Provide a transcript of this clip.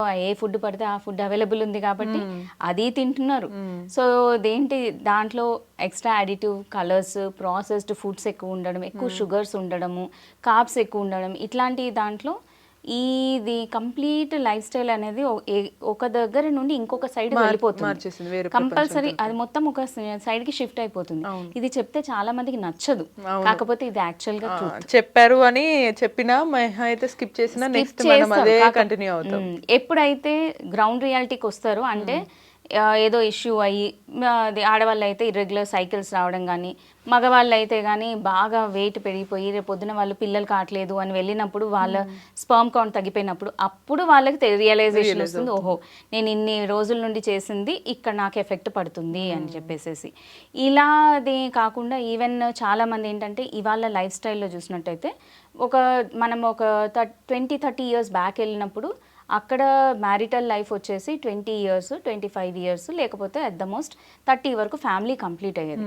ఏ food పడితే ఆ food available ఉంది కాబట్టి అది తింటున్నారు. సో దేంటి దాంట్లో extra additive colours, processed foods ఎక్కువ ఉండడం, ఎక్కువ షుగర్స్ ఉండడము, కార్బ్స్ ఎక్కువ ఉండడం, ఇట్లాంటి దాంట్లో ఇది కంప్లీట్ లైఫ్ స్టైల్ అనేది ఒక దగ్గర నుండి ఇంకొక సైడ్ వెళ్ళిపోతుంది కంపల్సరీ. అది మొత్తం ఒక సైడ్ కి షిఫ్ట్ అయిపోతుంది. ఇది చెప్తే చాలా మందికి నచ్చదు, కాకపోతే ఇది యాక్చువల్ గా చెప్పారు అని చెప్పినా అయితే స్కిప్ చేసినా నెక్స్ట్ మనం అదే కంటిన్యూ అవుతాం. ఎప్పుడైతే గ్రౌండ్ రియాలిటీకి వస్తారో అంటే ఏదో ఇష్యూ అయ్యి అది ఆడవాళ్ళు అయితే ఇర్రెగ్యులర్ సైకిల్స్ రావడం కానీ, మగవాళ్ళు అయితే కానీ బాగా వెయిట్ పెరిగిపోయి రేపు పొద్దున వాళ్ళు పిల్లలు కావట్లేదు అని వెళ్ళినప్పుడు వాళ్ళ స్పర్మ్ కౌంట్ తగ్గిపోయినప్పుడు అప్పుడు వాళ్ళకి రియలైజేషన్ వస్తుంది, ఓహో నేను ఇన్ని రోజుల నుండి చేసింది ఇక్కడ నాకు ఎఫెక్ట్ పడుతుంది అని చెప్పేసి. ఇలాది కాకుండా ఈవెన్ చాలామంది ఏంటంటే ఇవాళ లైఫ్ స్టైల్లో చూసినట్టయితే మనం ఒక 20-30 ఇయర్స్ బ్యాక్ వెళ్ళినప్పుడు అక్కడ మ్యారిటల్ లైఫ్ వచ్చేసి 20 ఇయర్స్, 25 ఇయర్స్, లేకపోతే అట్ ద మోస్ట్ 30 వరకు ఫ్యామిలీ కంప్లీట్ అయ్యేది.